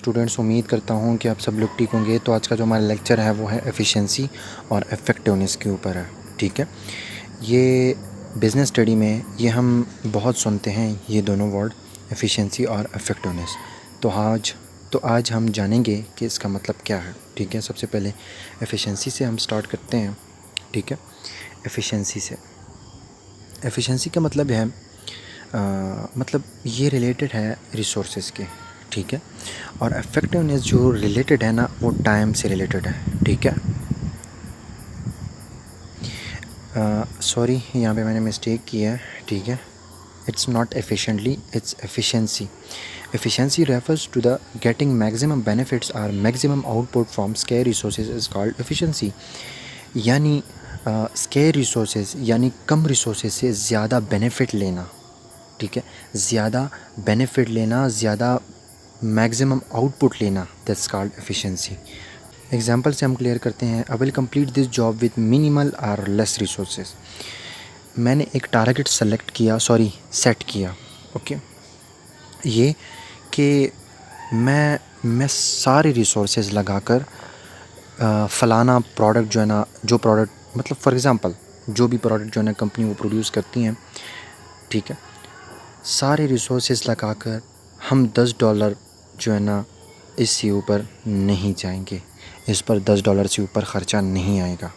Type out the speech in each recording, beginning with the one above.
Students, उम्मीद करता हूँ कि आप सब लोग ठीक होंगे। तो आज का जो हमारा लेक्चर है वो है एफिशिएंसी और इफ़ेक्टिवनेस के ऊपर है। ठीक है, ये बिज़नेस स्टडी में ये हम बहुत सुनते हैं ये दोनों वर्ड, एफिशिएंसी और इफ़ेक्टिवनेस। तो आज हम जानेंगे कि इसका मतलब क्या है। ठीक है, सबसे पहले एफिशिएंसी से हम स्टार्ट करते हैं। ठीक है, एफिशिएंसी का मतलब है मतलब ये रिलेटेड है रिसोर्सेज के। ठीक है, और इफ़ेक्टिवनेस जो रिलेटेड है ना वो टाइम से रिलेटेड है। ठीक है, सॉरी यहाँ पे मैंने मिस्टेक किया है। ठीक है, it's not efficiently, it's efficiency. Efficiency refers to the getting maximum benefits और maximum output from scarce resources is called efficiency. यानी स्केयर रिसोर्सेज यानी कम रिसोर्सेज से ज़्यादा बेनिफिट लेना। ठीक है, ज़्यादा बेनिफिट लेना, ज़्यादा मैक्सिमम आउटपुट लेना, दैट्स कॉल्ड एफिशिएंसी। एग्जांपल से हम क्लियर करते हैं। I will complete this job with minimal और लेस रिसोर्सेज। मैंने एक टारगेट सेट किया। ओके, ये कि मैं सारे रिसोर्सेज लगाकर फ़लाना प्रोडक्ट जो है ना, जो प्रोडक्ट मतलब फॉर एग्ज़ाम्पल जो भी प्रोडक्ट जो है ना कंपनी वो प्रोड्यूस करती हैं, ठीक है, सारे रिसोर्सेज लगाकर हम $10 जो है ना इससे ऊपर नहीं जाएंगे, इस पर $10 से ऊपर ख़र्चा नहीं आएगा।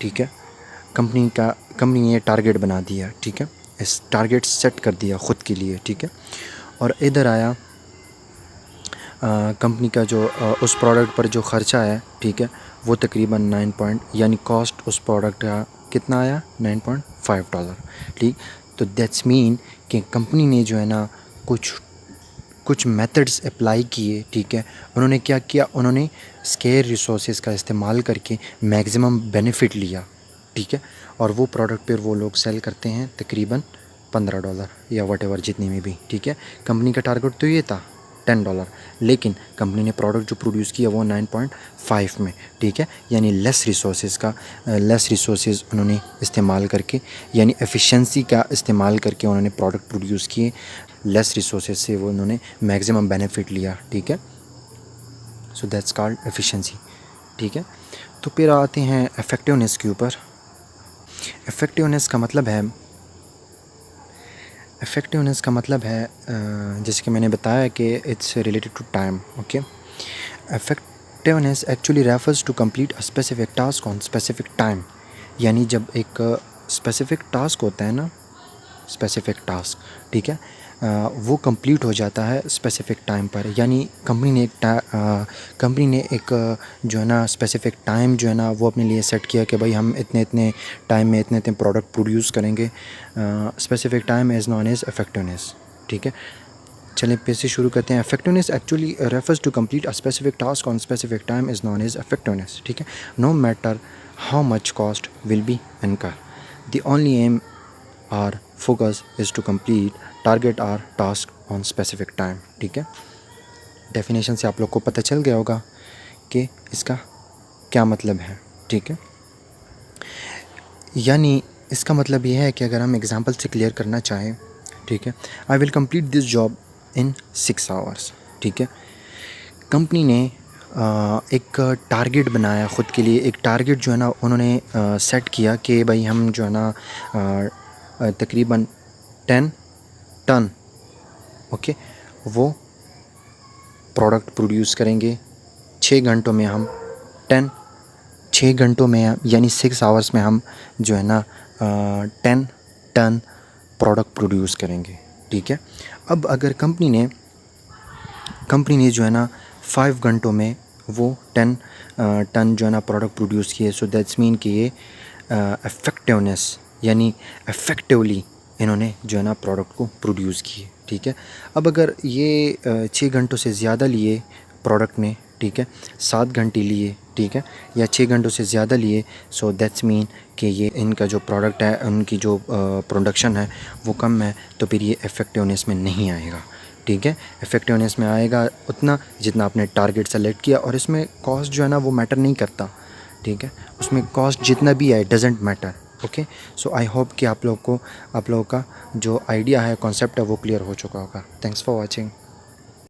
ठीक है, कंपनी ने टारगेट बना दिया। ठीक है, इस टारगेट सेट कर दिया ख़ुद के लिए। ठीक है, और इधर आया कंपनी का जो उस प्रोडक्ट पर जो ख़र्चा है, ठीक है, वो तकरीबन यानी कॉस्ट उस प्रोडक्ट का कितना आया, $9.5। ठीक, तो दैट्स मीन कि कंपनी ने जो है ना कुछ मेथड्स अप्लाई किए। ठीक है, उन्होंने क्या किया, उन्होंने स्केयर रिसोर्सेज का इस्तेमाल करके मैक्सिमम बेनिफिट लिया। ठीक है, और वो प्रोडक्ट पर वो लोग सेल करते हैं तकरीबन $15 या वटेवर जितने में भी। ठीक है, कंपनी का टारगेट तो ये था $10, लेकिन कंपनी ने प्रोडक्ट जो प्रोड्यूस किया वो 9.5 में। ठीक है, यानी लेस रिसोर्सेज उन्होंने इस्तेमाल करके, यानी एफिशिएंसी का इस्तेमाल करके उन्होंने प्रोडक्ट प्रोड्यूस किए। लेस रिसोर्सेज से वो उन्होंने मैक्सिमम बेनिफिट लिया। ठीक है, सो दैट्स कॉल्ड एफिशिएंसी। ठीक है, तो फिर आते हैं इफ़ेक्टिवनेस के ऊपर। इफ़ेक्टिवनेस का मतलब है जैसे कि मैंने बताया कि it's related to time. Okay, effectiveness actually refers to complete a specific task on specific time. यानी जब एक स्पेसिफिक टास्क होता है ना, ठीक है, वो कंप्लीट हो जाता है स्पेसिफिक टाइम पर। यानी कंपनी ने एक जो है ना स्पेसिफिक टाइम जो है ना वो अपने लिए सेट किया कि भाई हम इतने टाइम में इतने प्रोडक्ट प्रोड्यूस करेंगे। Specific time is known as effectiveness. ठीक है, चलिए फिर से शुरू करते हैं। Effectiveness actually refers to complete a specific task on specific time is known as effectiveness. ठीक है, no matter how much cost will be incur, the only aim और focus is to complete target और task on specific time. ठीक है, definition से आप लोग को पता चल गया होगा कि इसका क्या मतलब है। ठीक है, यानी इसका मतलब ये है कि अगर हम एग्जांपल से क्लियर करना चाहें, ठीक है, I will complete this job in 6 hours. ठीक है, कंपनी ने एक टारगेट बनाया ख़ुद के लिए। एक टारगेट जो है ना उन्होंने सेट किया कि भाई हम जो है ना तकरीबन 10 टन ओके वो प्रोडक्ट प्रोड्यूस करेंगे 6 घंटों में। हम 6 घंटों में यानी 6 आवर्स में हम जो है ना 10 टन प्रोडक्ट प्रोड्यूस करेंगे। ठीक है, अब अगर कंपनी ने जो है ना 5 घंटों में वो 10 टन जो है ना प्रोडक्ट प्रोड्यूस किए, सो दैट्स मीन कि ये इफ़ेक्टिवनेस यानी इफ़ेक्टिवली इन्होंने जो है ना प्रोडक्ट को प्रोड्यूस किए। ठीक है, अब अगर ये 6 घंटों से ज़्यादा लिए प्रोडक्ट ने, ठीक है, 7 घंटे लिए, ठीक है, या 6 घंटों से ज़्यादा लिए, सो दैट्स मीन कि ये इनका जो प्रोडक्ट है, उनकी जो प्रोडक्शन है वो कम है, तो फिर ये इफ़ेक्टिवनेस में नहीं आएगा। ठीक है, इफ़ेक्टिवनेस में आएगा उतना जितना आपने टारगेट सेलेक्ट किया, और इसमें कॉस्ट जो है ना वो मैटर नहीं करता। ठीक है, उसमें कॉस्ट जितना भी है doesn't matter. Okay, so I hope कि आप लोगों का जो आइडिया है, कॉन्सेप्ट है, वो क्लियर हो चुका होगा। Thanks for watching.